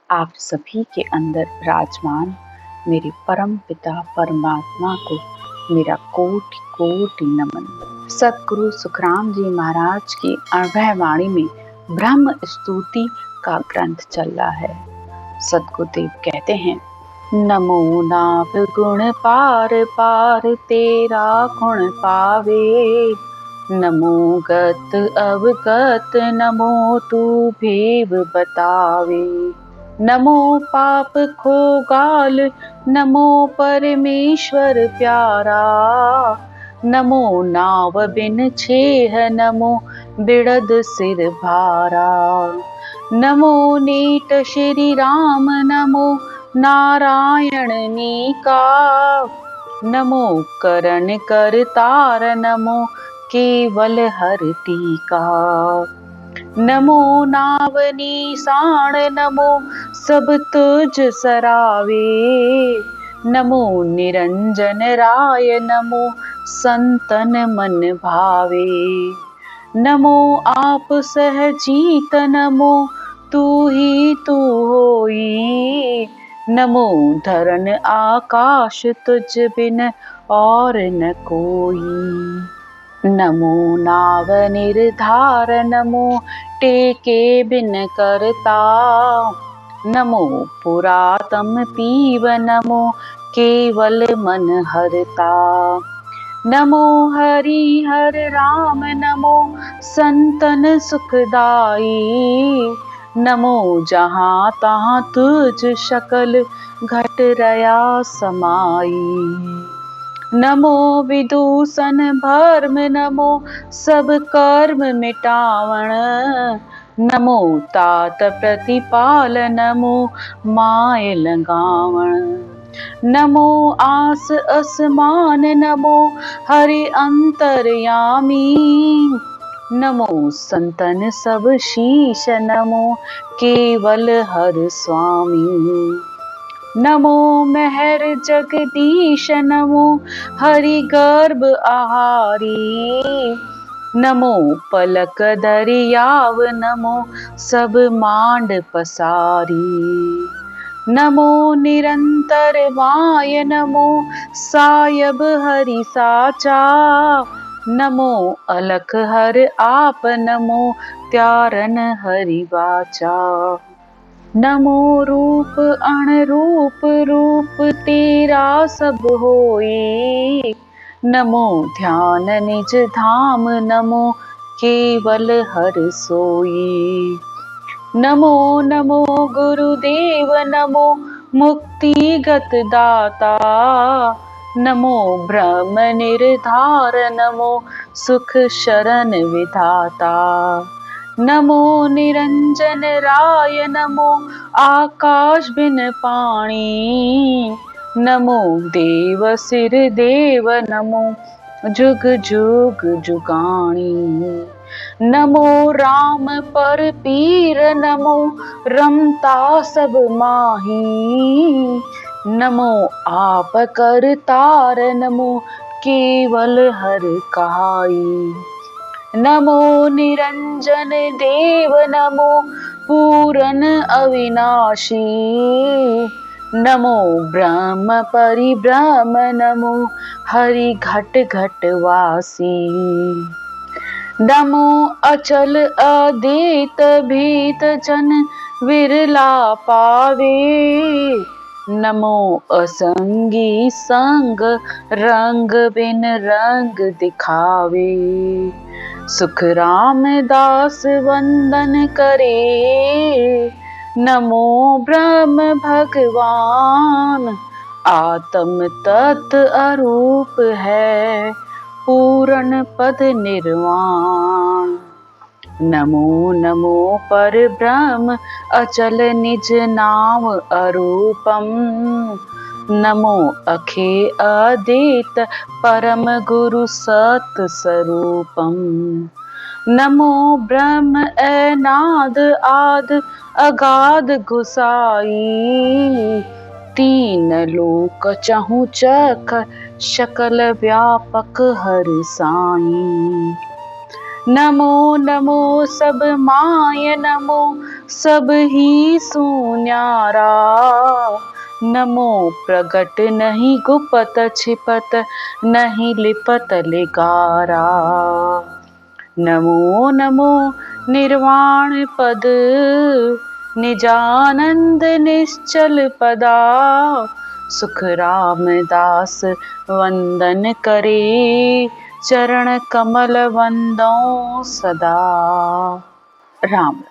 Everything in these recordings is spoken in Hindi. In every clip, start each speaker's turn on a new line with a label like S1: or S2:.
S1: आप सभी के अंदर विराजमान मेरे परम पिता परमात्मा को मेरा कोटि कोटि नमन। सतगुरु सुखराम जी महाराज की अभय वाणी में ब्रह्म स्तुति का ग्रंथ चल रहा है। सतगुरुदेव कहते हैं, नमो नाभ गुण पार पार तेरा गुण पावे, नमो गत अवगत नमो तू भेव बतावे, नमो पाप खो गाल नमो परमेश्वर प्यारा, नमो नाव बिन छेह नमो बिड़द सिर भारा, नमो नीट श्री राम नमो नारायण नीका, नमो करण करतार नमो केवल हर टीका, नमो नावनी साण नमो सब तुझ सरावे, नमो निरंजन राय नमो संतन मन भावे, नमो आप सहजीत नमो तू ही तू होई, नमो धरन आकाश तुझ बिन और न कोई, नमो नाव निर्धार नमो टेके बिन करता, नमो पुरातम पीव नमो केवल मन हरता, नमो हरि हर राम नमो संतन सुखदाई, नमो जहाँ तहाँ तुझ शकल घट रया समाई, नमो विदूषण भर्म नमो सब कर्म मिटावण, नमो तात प्रतिपाल नमो माय लगावण, नमो आस असमान नमो हरि अंतरयामी, नमो संतन सब शीश नमो केवल हर स्वामी, नमो मेहर जगदीश नमो हरि गर्भ आहारी, नमो पलक दरियाव नमो सब मांड पसारी, नमो निरंतर माय नमो सायब हरि साचा, नमो अलख हर आप नमो त्यारन हरि वाचा, नमो रूप अणरूप रूप तेरा सब होई, नमो ध्यान निज धाम नमो केवल हर सोई, नमो नमो गुरुदेव नमो मुक्ति गत दाता, नमो ब्रह्म निर्धार नमो सुख शरण विधाता, नमो निरंजन राय नमो आकाश बिन पाणी, नमो देव सिर देव नमो जुग जुग जुगाणी, नमो राम पर पीर नमो रमता सब माही, नमो आप करतार नमो केवल हर कहाई, नमो निरंजन देव नमो पूरन अविनाशी, नमो ब्रह्म परिब्रह्म नमो हरि घट घट वासी, नमो अचल अद्वैत भीत जन विरला पावे, नमो असंगी संग रंग बिन रंग दिखावे, सुख राम दास वंदन करे, नमो ब्रह्म भगवान आत्म तत्व अरूप है पूर्ण पद निर्वाण, नमो नमो पर ब्रह्म अचल निज नाम अरूपम, नमो अखे अद्वैत परम गुरु सत स्वरूपम, नमो ब्रह्म अनाद आद अगाध गुसाई, तीन लोक चहु चख शकल व्यापक हर साई, नमो नमो सब माय नमो सब ही सुन्यारा। नमो प्रगट नहीं गुपत छिपत, नहीं लिपत लिकारा। नमो नमो निर्वाण पद, निजानंद निश्चल पदा। सुख रामदास वंदन करे, चरण कमल वंदो सदा। राम राम।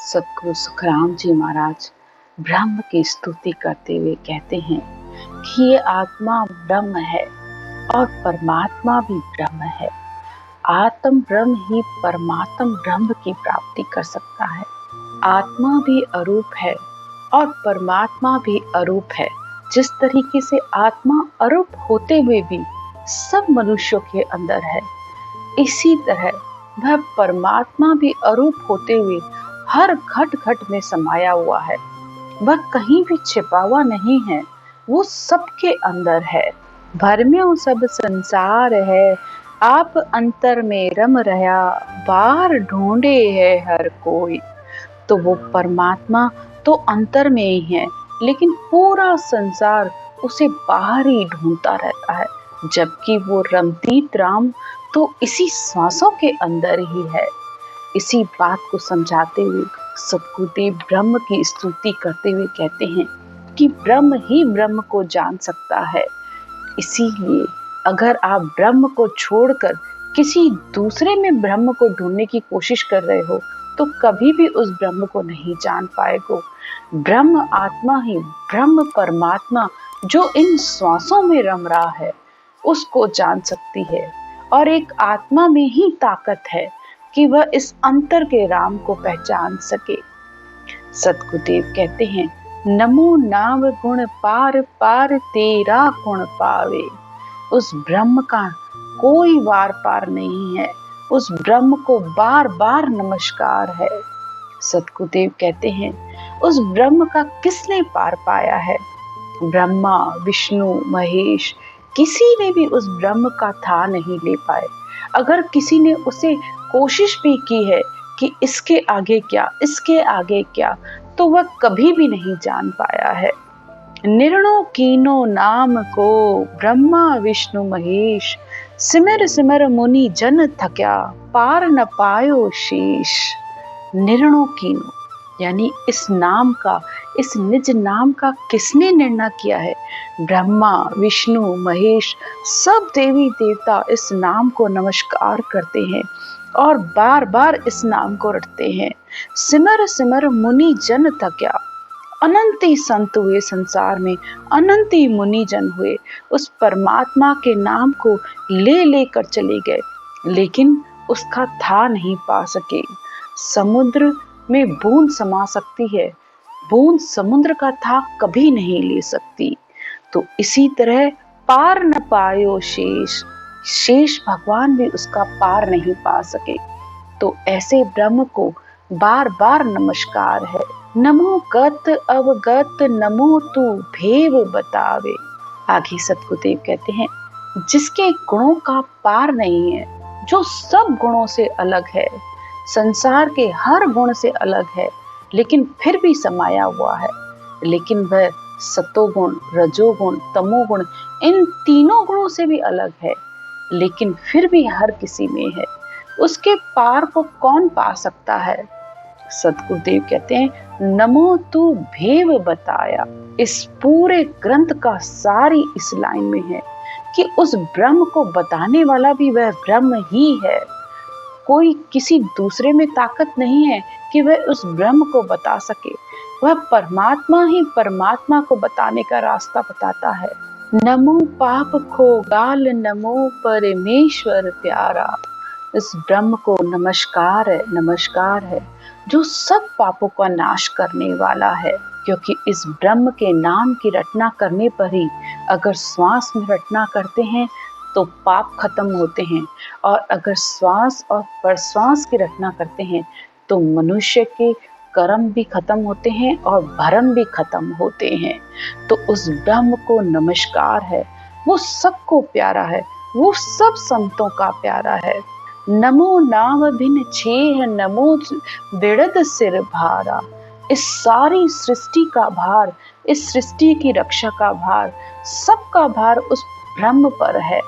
S1: सतगुरु सुखराम जी महाराज ब्रह्म की स्तुति करते हुए कहते हैं कि ये आत्मा ब्रह्म है और परमात्मा भी ब्रह्म है। आत्म ब्रह्म ही परमात्म ब्रह्म की प्राप्ति कर सकता है। आत्मा भी अरूप है और परमात्मा भी अरूप है। जिस तरीके से आत्मा अरूप होते हुए भी सब मनुष्यों के अंदर है, इसी तरह वह परमात्मा भी अरूप होते हुए हर घट घट में समाया हुआ है। वह कहीं भी छिपा हुआ नहीं है, वो सबके अंदर है। भरम्यो सब संसार है, आप अंतर में रम रहा। बाहर ढूंढे है हर कोई। तो वो परमात्मा तो अंतर में ही है, लेकिन पूरा संसार उसे बाहर ही ढूंढता रहता है। जबकि वो रमतीत राम तो इसी श्वासों के अंदर ही है। इसी बात को समझाते हुए सद्गुरुदेव ब्रह्म की स्तुति करते हुए कहते हैं कि ब्रह्म ही ब्रह्म को जान सकता है। इसीलिए अगर आप ब्रह्म को छोड़कर किसी दूसरे में ब्रह्म को ढूंढने की कोशिश कर रहे हो तो कभी भी उस ब्रह्म को नहीं जान पाएगो। ब्रह्म आत्मा ही, ब्रह्म परमात्मा जो इन श्वासों में रम रहा है उसको जान सकती है। और एक आत्मा में ही ताकत है कि वह इस अंतर के राम को पहचान सके। सतगुरुदेव कहते हैं, नमो नाम गुण पार पार तेरा गुण पावे। उस ब्रह्म का कोई वार पार नहीं है, उस ब्रह्म को बार बार नमस्कार है। सतगुरुदेव कहते हैं, उस ब्रह्म का किसने पार पाया है? ब्रह्मा विष्णु महेश किसी ने भी उस ब्रह्म का था नहीं ले पाए। अगर किसी ने उसे कोशिश भी की है कि इसके आगे क्या, इसके आगे क्या, तो वह कभी भी नहीं जान पाया है। निर्णो कीनो नाम को ब्रह्मा विष्णु महेश, सिमर सिमर मुनि जन थक्या, पार न पायो शीश। निर्णो कीनो यानी इस नाम का, इस निज नाम का किसने निर्णय किया है? ब्रह्मा विष्णु महेश सब देवी देवता इस नाम को नमस्कार करते हैं और बार बार इस नाम को रटते हैं। सिमर सिमर मुनि जन थक्या, अनंती संत हुए संसार में, अनंती मुनि जन हुए, उस परमात्मा के नाम को ले लेकर चले गए, लेकिन उसका था नहीं पा सके। समुद्र में बूंद समा सकती है, बूंद समुद्र का था कभी नहीं ले सकती। तो इसी तरह पार न पायो शेष, शेष भगवान भी उसका पार नहीं पा सके। तो ऐसे ब्रह्म को बार बार नमस्कार है। नमो गत अवगत, नमो तू भेव बतावे। आगे सतगुरुदेव कहते हैं, जिसके गुणों का पार नहीं है, जो सब गुणों से अलग है, संसार के हर गुण से अलग है, लेकिन फिर भी समाया हुआ है। लेकिन वह सतोगुण, रजोगुण, तमोगुण इन तीनों गुणों से भी अलग है, लेकिन फिर भी हर किसी में है। उसके पार को कौन पा सकता है? सतगुरुदेव कहते हैं, नमो तू भेव बताया। इस पूरे ग्रंथ का सारी इस लाइन में है कि उस ब्रह्म को बताने वाला भी वह ब्रह्म ही है। कोई किसी दूसरे में ताकत नहीं है कि वह उस ब्रह्म को बता सके। वह परमात्मा ही परमात्मा को बताने का रास्ता बताता है। नमो पाप खो गाल, नमो परमेश्वर प्यारा। इस ब्रह्म को नमस्कार है, नमस्कार है, जो सब पापों का नाश करने वाला है। क्योंकि इस ब्रह्म के नाम की रटना करने पर ही, अगर श्वास में रटना करते हैं तो पाप खत्म होते हैं, और अगर श्वास और प्रश्वास की रचना करते हैं तो मनुष्य के कर्म भी खत्म होते हैं और भरम भी खत्म होते हैं। तो उस ब्रह्म को नमस्कार है, वो सबको प्यारा है, वो सब संतों का प्यारा है। नमो नाम बिन छेह नमो बिड़द सिर भारा। इस सारी सृष्टि का भार, इस सृष्टि की रक्षा का भार, सबका भार उस ब्रह्म पर है।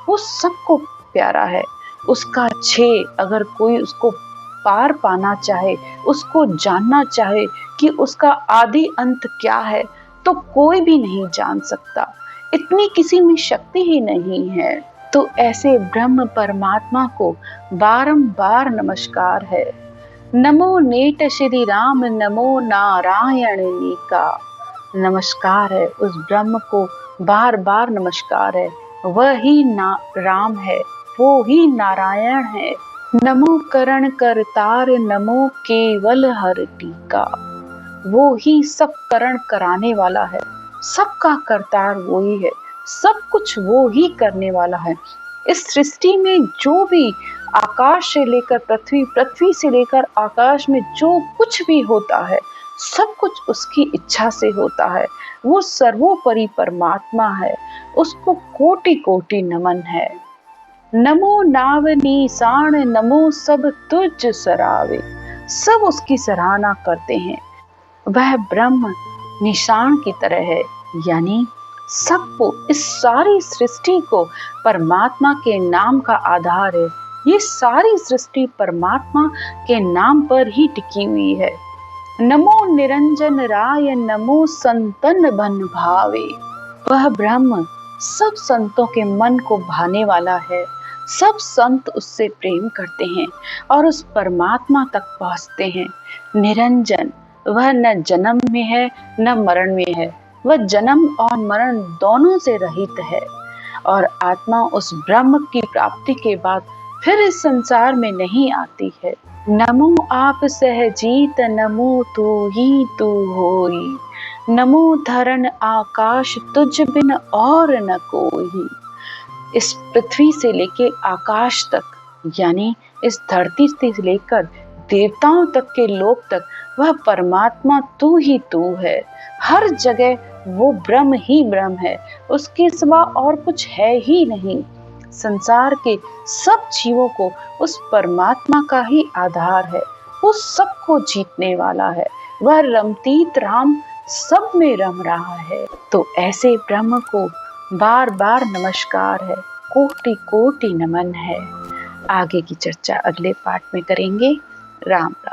S1: वो सबको प्यारा है। उसका छे अगर कोई उसको पार पाना चाहे, उसको जानना चाहे कि उसका आदि अंत क्या है, तो कोई भी नहीं जान सकता। इतनी किसी में शक्ति ही नहीं है। तो ऐसे ब्रह्म परमात्मा को बारंबार नमस्कार है। नमो नेट श्री राम नमो नारायण नीका। नमस्कार है उस ब्रह्म को, बार बार नमस्कार है। वह ही राम है, वो ही नारायण है। नमो करण करतार नमो केवल हर टीका। वो ही सब करण कराने वाला है, सबका करतार वो ही है, सब कुछ वो ही करने वाला है। इस सृष्टि में जो भी आकाश से लेकर पृथ्वी, पृथ्वी से लेकर आकाश में जो कुछ भी होता है, सब कुछ उसकी इच्छा से होता है। वो सर्वोपरि परमात्मा है, उसको कोटि कोटि नमन है। नमो नाव निशान नमो सब तुझ सरावे। सब उसकी सराहना करते हैं। वह ब्रह्म निशान की तरह है, यानी सबको, इस सारी सृष्टि को परमात्मा के नाम का आधार है। ये सारी सृष्टि परमात्मा के नाम पर ही टिकी हुई है। नमो निरंजन राय नमो संतन बन भावे। वह ब्रह्म सब संतों के मन को भाने वाला है। सब संत उससे प्रेम करते हैं और उस परमात्मा तक पहुंचते हैं। निरंजन, वह न जन्म में है न मरण में है। वह जन्म और मरण दोनों से रहित है और आत्मा उस ब्रह्म की प्राप्ति के बाद फिर इस संसार में नहीं आती है। नमो आप सहजीत नमो तू ही तू होई। नमो धरन आकाश तुझ बिन और न कोई। इस पृथ्वी से लेके आकाश तक, यानी इस धरती से लेकर देवताओं तक के लोक तक, वह परमात्मा तू ही तू है। हर जगह वो ब्रह्म ही ब्रह्म है, उसके सिवा और कुछ है ही नहीं। संसार के सब जीवों को उस परमात्मा का ही आधार है। वो सबको जीतने वाला है। वह रमतीत राम सब में रम रहा है। तो ऐसे ब्रह्म को बार बार नमस्कार है, कोटि कोटि नमन है। आगे की चर्चा अगले पाठ में करेंगे। राम राम।